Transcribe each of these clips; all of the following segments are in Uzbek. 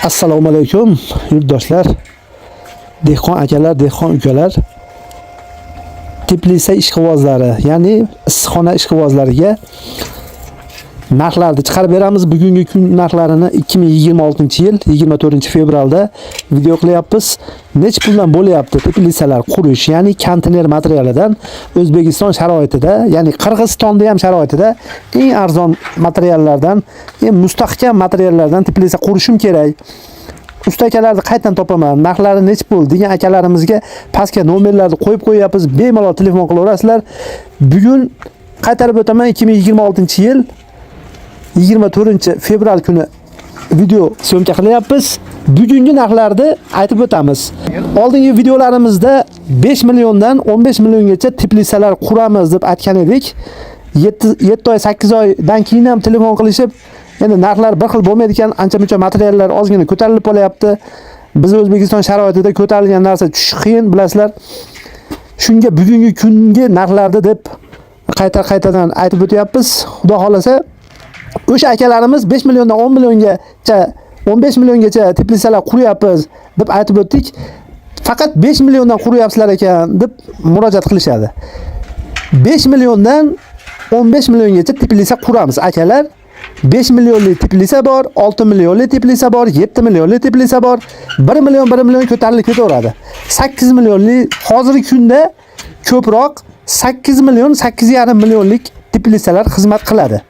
Assalomu alaykum yurtdoshlar, dehqon akalar, dehqon ukalar, teplisa ishqibozlari, ya'ni issiqxona ishqibozlariga narxlarni chiqarib beramiz. Bugungi kun narxlarini 2026-yil 24-fevralda video qilyapmiz. Nech puldan bo'lyapti teplisalar qurish, ya'ni konteyner materialidan O'zbekiston sharoitida, ya'ni Qirg'izistonda ham sharoitida eng arzon materiallardan, eng mustahkam materiallardan teplisa qurishim kerak. Usta akalarni qayerdan topaman, narxlari nech pul degan akalarimizga pastga nomerlarni qo'yib qo'yapmiz. Bemalol telefon qilaverasizlar. Bugun qaytarib o'taman, 2026-yil 24-fevral kuni video syomka qilyapmiz. Bugungi narxlarni aytib o'tamiz. Oldingi videolarimizda 5 milliondan 15 milliongacha teplisalar quramiz deb aytgan edik. 7 oy, 8 oydan keyin ham telefon qilishib, endi narxlar bir xil bo'lmaydi ekan, ancha-muncha materiallar ozgina ko'tarilib qolyapti. Biz O'zbekiston sharoitida ko'tarilgan narsa tushish qiyin, bilasizlar. Shunga bugungi kungi narxlarni deb qaytadan aytib o'tyapmiz. Xudo xolasa o'sha akalarimiz 5 milliondan 10 milliongacha 15 milliongacha teplisalar quryapmiz deb aytib o'tdik. Faqat 5 milliondan quryapsizlar ekan deb murojaat qilishadi. 5 milliondan 15 milliongacha teplisa quramiz akalar. 5 millionlik teplisa bor, 6 millionlik teplisa bor, 7 millionlik teplisa bor, 1 million ko'tarilib ketaveradi. 8 millionlik hozirgi kunda ko'proq 8 million, 8,5 millionlik teplisalar xizmat qiladi.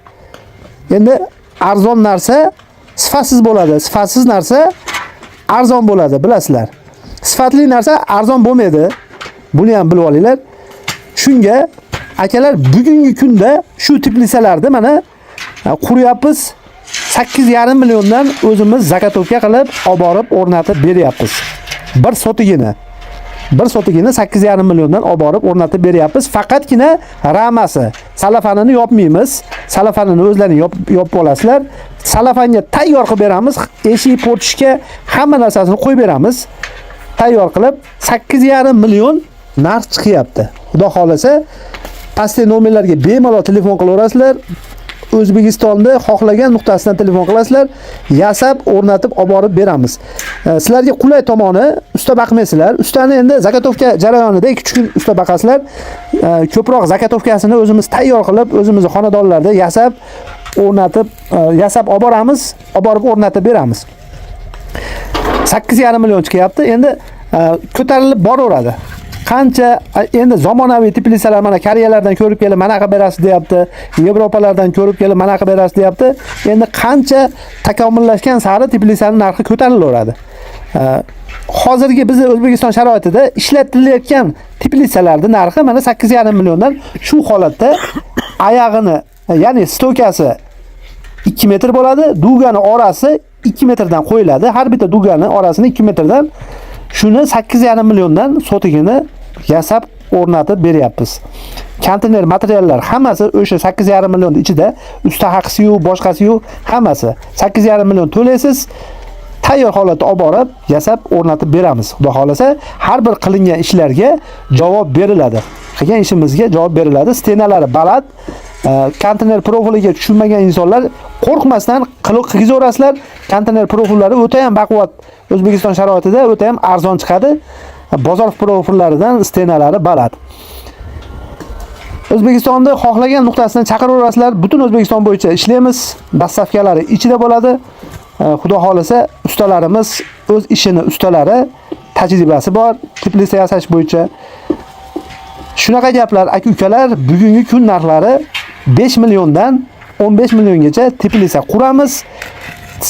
Endi arzon narsa sifatsiz bo'ladi, sifatsiz narsa arzon bo'ladi, bilasizlar. Sifatli narsa arzon bo'lmaydi. Buni ham bilib olinglar. Shunga akalar bugungi kunda shu teplisalarni mana quryapmiz. 8,5 milliondan o'zimiz zakotovka qilib, olib borib o'rnatib beryapmiz. Bir sotigini 8,5 milliondan olib borib o'rnatib beryapmiz. Faqatgina ramasi, salafanini yopmaymiz. Salafanini o'zlaring yopib olasizlar. Salafanga tayyor qilib beramiz. Eshik portishga hamma narsasini qo'yib beramiz. Tayyor qilib 8,5 million narx chiqyapti. Xudo xolasa pastdagi nomerlarga bemalol telefon qilaverasizlar. O'zbekistonda xohlagan nuqtasidan telefon qilasizlar, yasab, o'rnatib olib borib beramiz. Sizlarga qulay tomoni, usta baqmaysizlar. Ustani endi zakotovka jarayonida 2 kun usta baqasizlar. Ko'proq zakotovkasini o'zimiz tayyor qilib, o'zimiz xonadonlarda yasab, o'rnatib, yasab olib boramiz, olib borib o'rnatib beramiz. 8,5 million chiqyapti. Endi ko'tarilib boraveradi. Qancha endi zamonaviy teplisalar mana Koreyalardan ko'rib kelib mana qilib berasiz deyapti. Yevropalardan ko'rib kelib mana qilib berasiz deyapti. Endi qancha takomillashgan sari teplisaning narxi ko'tarilaveradi. Hozirgi bizning O'zbekiston sharoitida ishlatilayotgan teplisalarning narxi mana 8,5 milliondan shu holatda oyog'ini, ya'ni stokasi 2 metr bo'ladi, dugani orasi 2 metrdan qo'yiladi. Har bitta dugani orasini 2 metrdan shuni 8,5 milliondan sotigini yasab o'rnatib beryapmiz. Konteyner materiallar hammasi o'sha 8,5 million ichida, usta haqisi-yu, boshqasi-yu, hammasi 8,5 million to'laysiz. Tayyor holatda olib borib, yasab o'rnatib beramiz. Xudo xolasa har bir qilingan ishlarga javob beriladi. Qilgan ishimizga javob beriladi. Stenalari baland, konteyner profiliga tushunmagan insonlar qo'rqmasdan qilgizaverasizlar. Konteyner profillari o'ta ham baquvvat, O'zbekiston sharoitida o'ta ham arzon chiqadi. Bozor profillaridan stenalari baland. O'zbekistonda xohlagan nuqtasidan chaqiraverasizlar. Butun O'zbekiston bo'yicha ishlaymiz. Dastavkalari ichida bo'ladi. Xudo xolasa ustalarimiz o'z ishini ustalari, tajribasi bor, teplisa yasash bo'yicha. Shunaqa gaplar, aka-ukalar, bugungi kun narxlari 5 milliondan 15 milliongacha teplisa quramiz.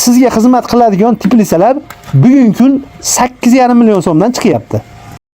Sizga xizmat qiladigan teplisalar bugungi kun 8,5 million so'mdan chiqyapti.